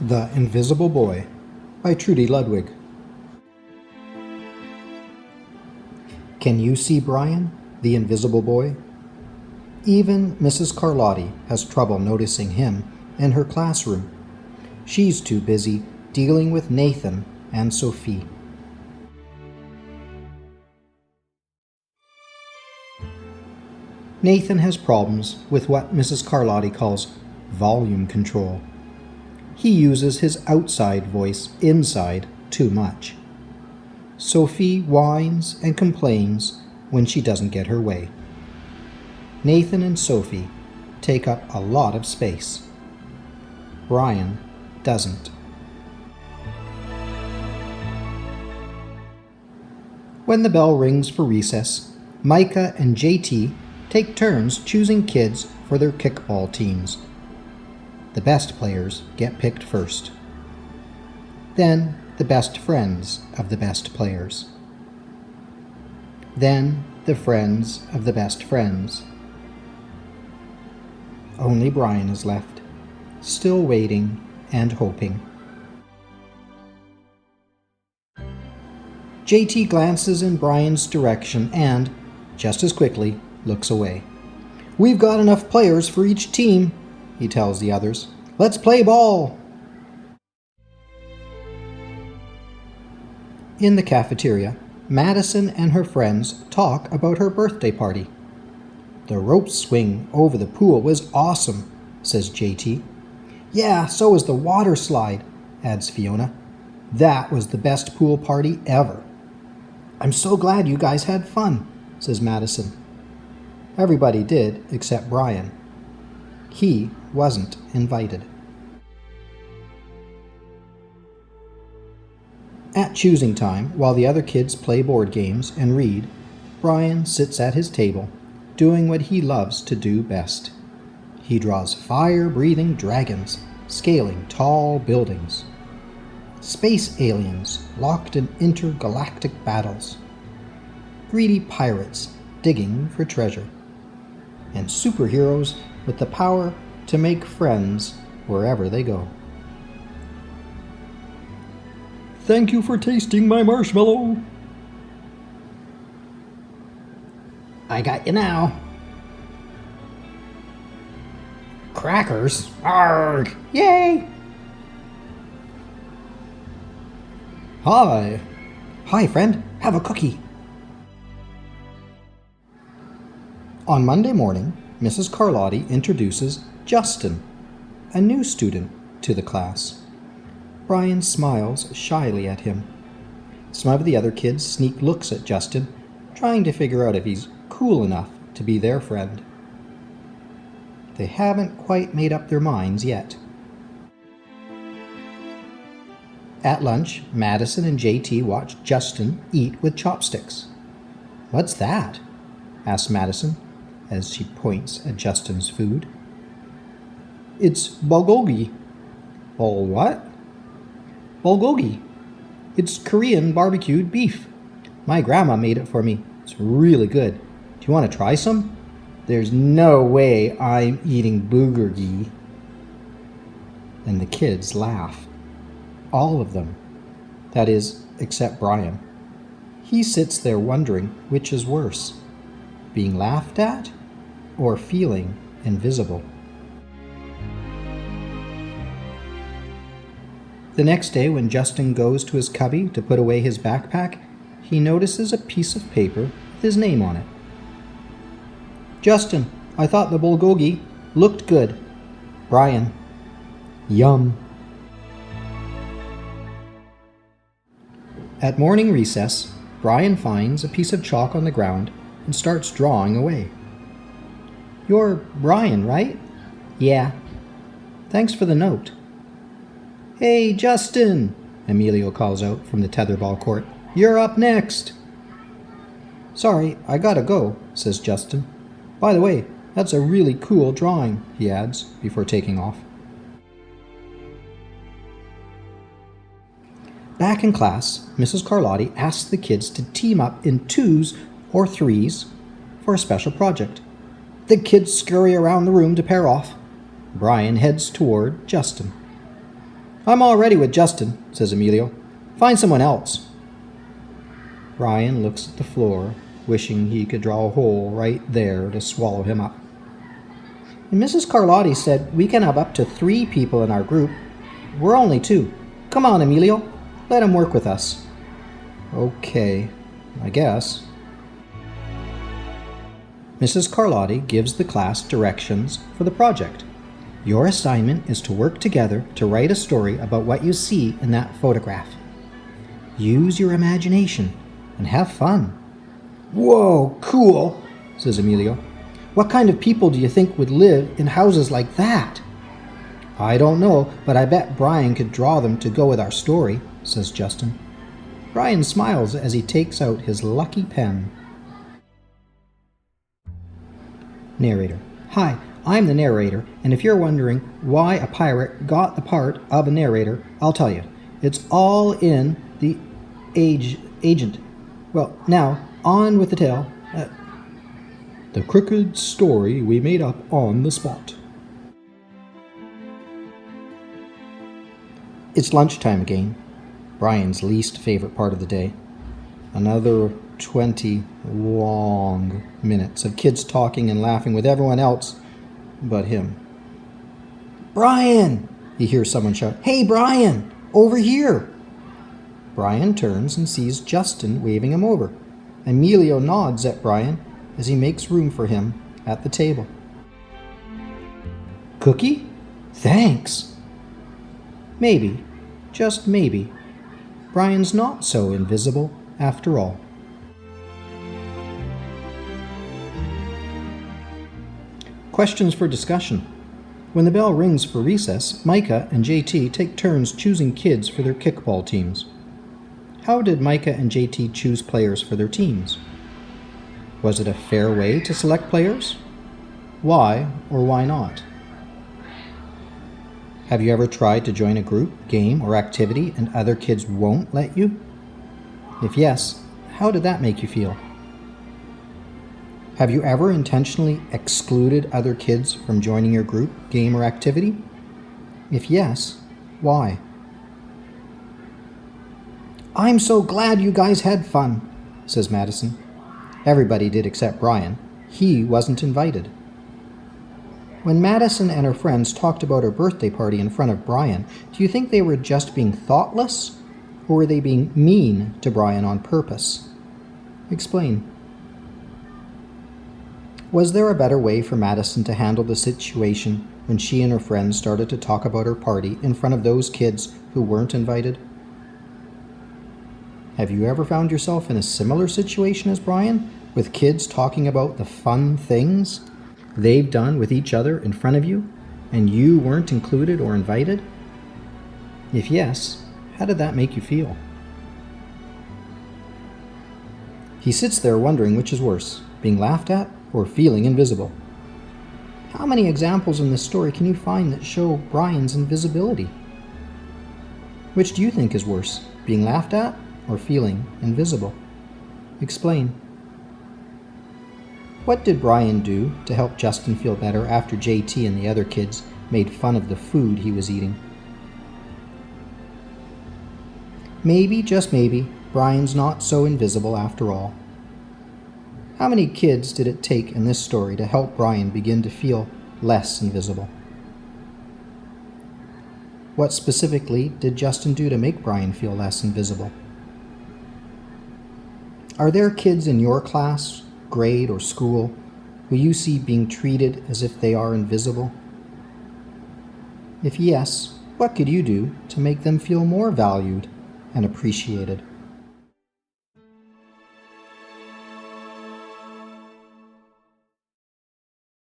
The Invisible Boy by Trudy Ludwig. Can you see Brian, the invisible boy? Even Mrs. Carlotti has trouble noticing him in her classroom. She's too busy dealing with Nathan and Sophie. Nathan has problems with what Mrs. Carlotti calls volume control. He uses his outside voice inside too much. Sophie whines and complains when she doesn't get her way. Nathan and Sophie take up a lot of space. Brian doesn't. When the bell rings for recess, Micah and JT take turns choosing kids for their kickball teams. The best players get picked first. Then the best friends of the best players. Then the friends of the best friends. Only Brian is left, still waiting and hoping. JT glances in Brian's direction and, just as quickly, looks away. "We've got enough players for each team," he tells the others. "Let's play ball!" In the cafeteria, Madison and her friends talk about her birthday party. "The rope swing over the pool was awesome," says JT. "Yeah, so was the water slide," adds Fiona. "That was the best pool party ever." "I'm so glad you guys had fun," says Madison. Everybody did except Brian. He wasn't invited. At choosing time, while the other kids play board games and read, Brian sits at his table, doing what he loves to do best. He draws fire-breathing dragons, scaling tall buildings. Space aliens locked in intergalactic battles. Greedy pirates digging for treasure. And superheroes with the power to make friends wherever they go. "Thank you for tasting my marshmallow." "I got you now." "Crackers? Arrgh! Yay!" "Hi." "Hi, friend. Have a cookie." On Monday morning, Mrs. Carlotti introduces Justin, a new student, to the class. Brian smiles shyly at him. Some of the other kids sneak looks at Justin, trying to figure out if he's cool enough to be their friend. They haven't quite made up their minds yet. At lunch, Madison and JT watch Justin eat with chopsticks. "What's that?" asks Madison, as she points at Justin's food. "It's bulgogi." "Bul what?" "Bulgogi. It's Korean barbecued beef. My grandma made it for me. It's really good. Do you want to try some?" "There's no way I'm eating bulgogi." And the kids laugh. All of them. That is, except Brian. He sits there wondering which is worse, being laughed at or feeling invisible. The next day, when Justin goes to his cubby to put away his backpack, he notices a piece of paper with his name on it. "Justin, I thought the bulgogi looked good. Brian." Yum. At morning recess, Brian finds a piece of chalk on the ground and starts drawing away. "You're Brian, right?" "Yeah." "Thanks for the note." "Hey, Justin," Emilio calls out from the tetherball court. "You're up next." "Sorry, I gotta go," says Justin. "By the way, that's a really cool drawing," he adds before taking off. Back in class, Mrs. Carlotti asks the kids to team up in twos or threes for a special project. The kids scurry around the room to pair off. Brian heads toward Justin. I'm already with Justin, says Emilio. Find someone else. Brian looks at the floor, wishing he could draw a hole right there to swallow him up. And Mrs. Carlotti said we can have up to 3 people in our group. We're only 2. Come on, Emilio. Let him work with us. Okay, I guess. Mrs. Carlotti gives the class directions for the project. Your assignment is to work together to write a story about what you see in that photograph. Use your imagination and have fun. Whoa, cool, says Emilio. What kind of people do you think would live in houses like that? I don't know, but I bet Brian could draw them to go with our story, says Justin. Brian smiles as he takes out his lucky pen. Narrator. Hi, I'm the narrator, and if you're wondering why a pirate got the part of a narrator, I'll tell you. It's all in the agent. Well, now, on with the tale. The crooked story we made up on the spot. It's lunchtime again, Brian's least favorite part of the day. Another 20 long minutes of kids talking and laughing with everyone else but him. Brian! He hears someone shout, Hey, Brian! Over here! Brian turns and sees Justin waving him over. Emilio nods at Brian as he makes room for him at the table. Cookie? Thanks! Maybe, just maybe, Brian's not so invisible after all. Questions for discussion. When the bell rings for recess, Micah and JT take turns choosing kids for their kickball teams. How did Micah and JT choose players for their teams? Was it a fair way to select players? Why or why not? Have you ever tried to join a group, game, or activity and other kids won't let you? If yes, how did that make you feel? Have you ever intentionally excluded other kids from joining your group, game, or activity? If yes, why? I'm so glad you guys had fun, says Madison. Everybody did except Brian. He wasn't invited. When Madison and her friends talked about her birthday party in front of Brian, do you think they were just being thoughtless, or were they being mean to Brian on purpose? Explain. Was there a better way for Madison to handle the situation when she and her friends started to talk about her party in front of those kids who weren't invited? Have you ever found yourself in a similar situation as Brian, with kids talking about the fun things they've done with each other in front of you, and you weren't included or invited? If yes, how did that make you feel? He sits there wondering which is worse, being laughed at or feeling invisible. How many examples in this story can you find that show Brian's invisibility? Which do you think is worse, being laughed at or feeling invisible? Explain. What did Brian do to help Justin feel better after JT and the other kids made fun of the food he was eating? Maybe, just maybe, Brian's not so invisible after all. How many kids did it take in this story to help Brian begin to feel less invisible? What specifically did Justin do to make Brian feel less invisible? Are there kids in your class, grade, or school who you see being treated as if they are invisible? If yes, what could you do to make them feel more valued and appreciated?